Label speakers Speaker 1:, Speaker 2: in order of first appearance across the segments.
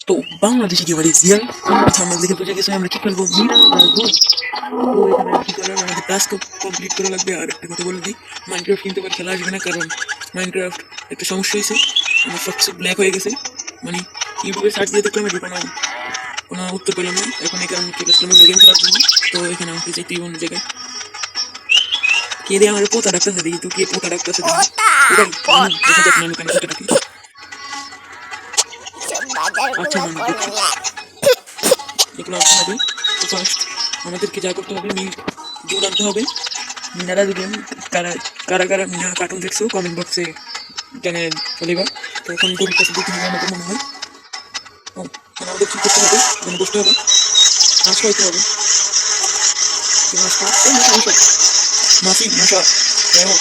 Speaker 1: তো বাংলাদেশে কি বাড়ি রিয়াল থাম্বনেল দেখে বুঝে গেছে আমরা কি খেলবো মিরান্ডা গো। তো এখানে কি করার আমাদের টাস্ক কমপ্লিট করা লাগবে। আর একটা কথা বলে দিই, মাইনক্রাফট কিন্তু এবার খেলা আসবে না, কারণ মাইনক্রাফট একটা সমস্যা হয়েছে, আমার সব কিছু ব্ল্যাক হয়ে গেছে। মানে ইউটিউবে সার্চ দিয়ে দেখলাম এটা কোনো কোনো উত্তর পেলাম না। এখন এই কারণে চলে আসলাম গেম খেলার জন্য। তো এখানে আমাকে যেতে অন্য জায়গায় কে দিয়ে আমার পোতা ডাক্তারছে, দেখি তুই কে পোতা ডাক্তারছে দেখি ওটাই মানু দেখা যাক মানু কেন পোতা ডাকি। আচ্ছা মানু দেখছি এগুলো আনতে হবে। তো ফার্স্ট আমাদেরকে যা করতে হবে, মিল দুধ আনতে হবে। মিনারা যদি কারা কারা কারা মিনা কার্টুন দেখছো কমেন্ট বক্সে জানে চলিবা। তো এখন গরুর কাছে দুধ নিয়ে আমাদের মনে হয়। ও এখানে আমাদের কি করতে হবে, এখানে বসতে হবে, মাছ খাইতে হবে। মাছটা ও মশা মশা মাছি মশা যাই হোক।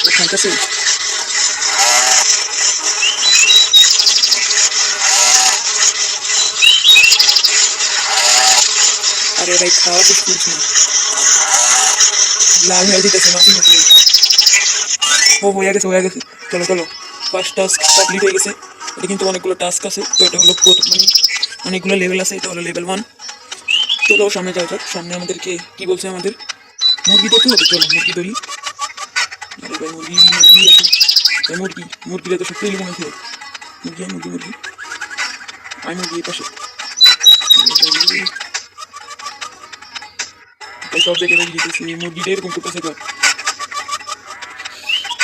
Speaker 1: ও খাইতেছে। আরে ভাই খাওয়া শেষ করছি না, লাল হয়ে যেতেছে মাছি মাছি। ও হয়ে গেছে হয়ে গেছে। চলো চলো, ফার্স্ট টাস্ক কমপ্লিট হয়ে গেছে। এটা কিন্তু অনেকগুলো টাস্ক আছে, তো এটা হলো মানে অনেকগুলো লেভেল আছে, এটা হলো লেভেল 1। চলো সামনে যাওয়া যাক। সামনে আমাদেরকে কি বলছে, আমাদের মুরগি ধরতে হবে। চলো মুরগি ধরি। আরে ভাই মুরগি মুরগি আছে, মুরগি মুরগিটা তো সত্যি মনে হয়। মুরগি মুরগি মুরগি আই মুরগি এই পাশে সব জায়গায় বেরিয়ে যেতেছে মুরগিটা, এরকম করতেছে তো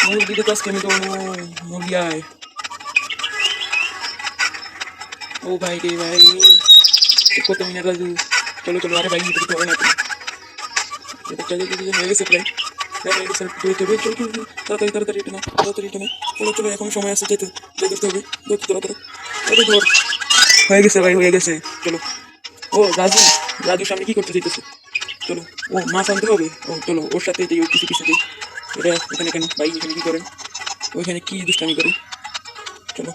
Speaker 1: মুরগিটা তো আজকে আমি তো মুরগি আয়। ও ভাই রে ভাই কত মিনিট রাজু। চলো চলো, আরে ভাই এটা তো হবে না তো। এটা চাই হয়ে গেছে প্রায় হয়ে গেছে। চলো চলো তাড়াতাড়ি তাড়াতাড়ি এটা না, তাড়াতাড়ি এটা না। চলো চলো এখন সময় আছে, যেতে যেতে হবে। ধরতে তাড়াতাড়ি তাড়াতাড়ি ধর। হয়ে গেছে ভাই হয়ে গেছে। চলো। ও রাজু, রাজুর সামনে কি করতে চাইতেছে। চলো ও মাছ আনতে হবে। ও চলো ওর সাথে যাই, ওর কিছু কিছু দিই। এটা এখানে কেন ভাই, এখানে কি করেন, ওইখানে কি দুষ্টামি করে। চলো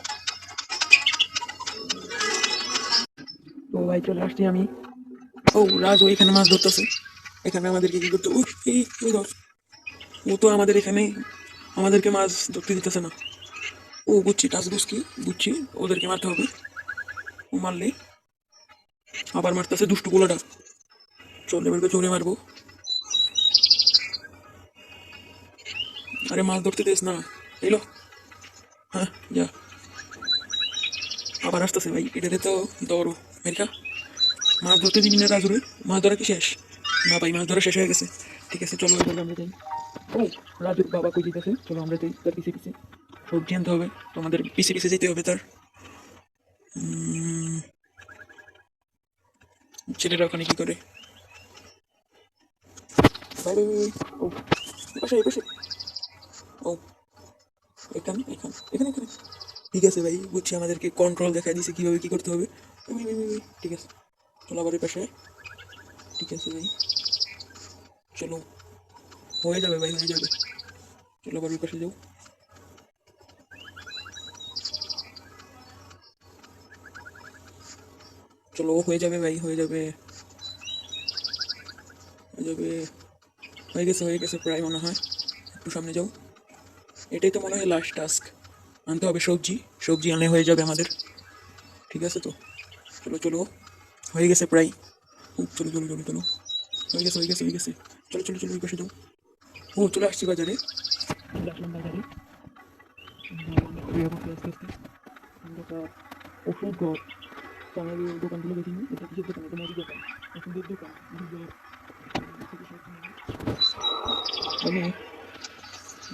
Speaker 1: ও ভাই চলে আসছি আমি। ও রাজু এখানে মাছ ধরতেছে। এখানে আমাদেরকে কি করতে, উফ এই ধর। ও তো আমাদের এখানে আমাদেরকে মাছ ধরতে দিতেছে না। ও বুঝছি টাচ বুঝছি বুঝছি, ওদেরকে মারতে হবে। ও মারলে আবার মারতেছে দুষ্টু গোলাটা। চল এবার জোরে মারবো। আরে মাছ ধরতে দিস না, এলো। হ্যাঁ যা, আবার আসতেছে ভাই, এটাতে তো দৌড়ো মেরিকা। মাছ ধরতে দিবি না রাজুরে, মাছ ধরা কি শেষ? না ভাই মাছ ধরা শেষ হয়ে গেছে। ঠিক আছে চলো এবার আমরা যাই। ও রাজুর বাবা কই যেতেছে, চলো আমরা যাই তার পিছিয়ে পিছিয়ে। সবজি আনতে হবে, তো আমাদের পিছিয়ে পিছিয়ে যেতে হবে তার। ছেলেরা ওখানে কি করে, ভাই ভাই ভাই, ও এপাশে এপাশে। ও এখানে এখানে এখানে এখানে। ঠিক আছে ভাই বুঝছি, আমাদেরকে কন্ট্রোল দেখা দিয়েছে কিভাবে কি করতে হবে। ওই, ওই, ওই, ওই, ঠিক আছে চলো আবার এই পাশে। ঠিক আছে ভাই চলো, হয়ে যাবে ভাই হয়ে যাবে। চলো আবার ওই পাশে যাও। চলো হয়ে যাবে ভাই হয়ে যাবে হয়ে যাবে। হয়ে গেছে প্রায় মনে হয়। একটু সামনে যাও। এটাই তো মনে হয় লাস্ট টাস্ক, আনতে হবে সবজি। সবজি আনলে হয়ে যাবে আমাদের। ঠিক আছে তো চলো চলো, হয়ে গেছে প্রায়। চলো চলো চলো চলো, হয়ে গেছে হয়ে গেছে হয়ে গেছে। চলো চলো চলো ওই পাশে যাও। ও চলে আসছি বাজারে, চলে আসলাম বাজারে। আস্তে আস্তে আমরা একটা ওষুধ ঘর, তো আমার এই দোকানগুলো দেখিনি, এটা কিসের দোকান, এটা মুদির দোকান, ওষুধের দোকান দুধের মানে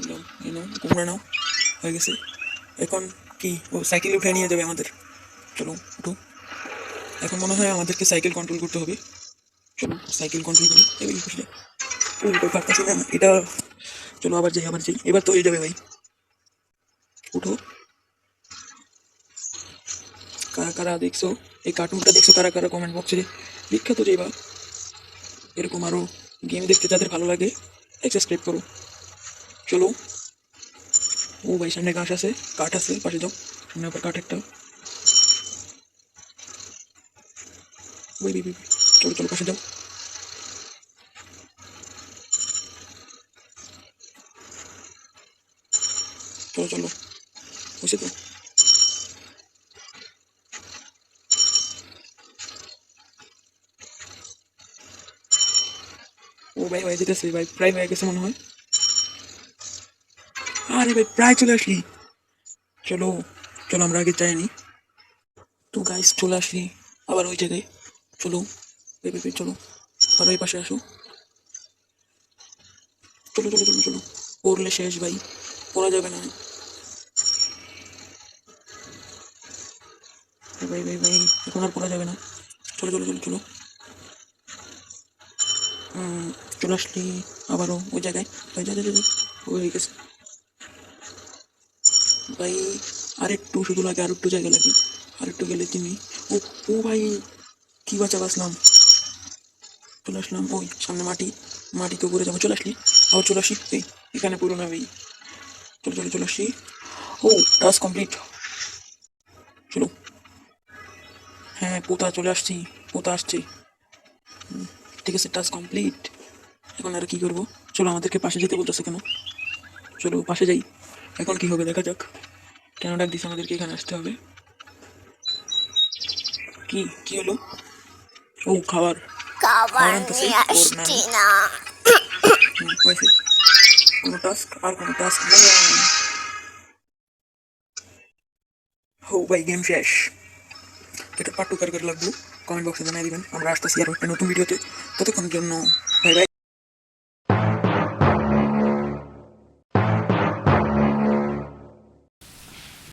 Speaker 1: নাও এই নাও কুমড়া নাও। হয়ে গেছে। এখন কি ও সাইকেলে উঠে নিয়ে যাবে আমাদের। চলো উঠো। এখন মনে হয় আমাদেরকে সাইকেল কন্ট্রোল করতে হবে। চলো সাইকেল কন্ট্রোল করি এই পাশে। ও এটা পারতাছি না এটা। চলো আবার যাই আবার যাই, এবার তো হয়ে যাবে ভাই। উঠো। কারা কারা দেখছো এই কার্টুনটা, দেখছো কারা কারা কমেন্ট বক্সে বিখ্যাত যাইবা। এরকম আরো গেম দেখতে যাদের ভালো লাগে সাবস্ক্রাইব করো। চলো। ও ভাই সামনে ঘাস আছে, কাঠ আছে, পাশে যাও। সামনে আবার কাঠ একটা। ওই চলো চলো পাশে যাও। ও ভাই হয়ে যেতেছে ভাই, প্রায় হয়ে গেছে মনে হয়। আরে ভাই প্রায় চলে আসলি। চলো চলো আমরা আগে যাইনি। তো গাইস চলে আসলি আবার ওই জায়গায়। চলো ভাই ভাই ভাই, চলো আর ওই পাশে আসো। চলো চলো চলো চলো, পড়লে শেষ ভাই, পড়া যাবে না। ভাই ভাই ভাই, এখন আর পড়া যাবে না। চলো চলো চলো চলো। চলে আসলি আবারও ওই জায়গায়। ভাই যা যা যা যা। হয়ে গেছে ভাই, আরেকটু শুধু লাগে, আরেকটু জায়গা লাগে, আরেকটু গেলে তুমি। ও ও ভাই, কি বাঁচা বাঁচলাম। চলে আসলাম ওই সামনে মাটি, মাটিতে উপরে যাবো। চলে আসলি আবার চলে আসি এই, এখানে পুরো না ভাই। চলো চলো চলে আসি। ও টাস্ক কমপ্লিট। চলো। হ্যাঁ পোতা চলে আসছি, পোতা আসছে। ঠিক আছে টাস্ক কমপ্লিট। এখন আর কি করবো? চলো আমাদেরকে পাশে যেতে বলতেছে কেন? চলো পাশে যাই। এখন কি হবে দেখা যাক। কেন ডাক দিছে আমাদেরকে এখানে আসতে হবে? কি কি হলো? ও খাবার, খাবার
Speaker 2: খাবার
Speaker 1: আনতেছে
Speaker 2: নিয়ে
Speaker 1: ওর নানু।
Speaker 2: আসছি না।
Speaker 1: হয়েছে, কোনো টাস্ক আর কোনো টাস্ক নেই। হো ভাই গেম শেষ। এটা পার্ট টু কার লাগলো কমেন্ট বক্সে জানিয়ে দিবেন। আমরা আসতেছি আরো একটা নতুন ভিডিওতে। ততক্ষণের জন্য বাই বাই।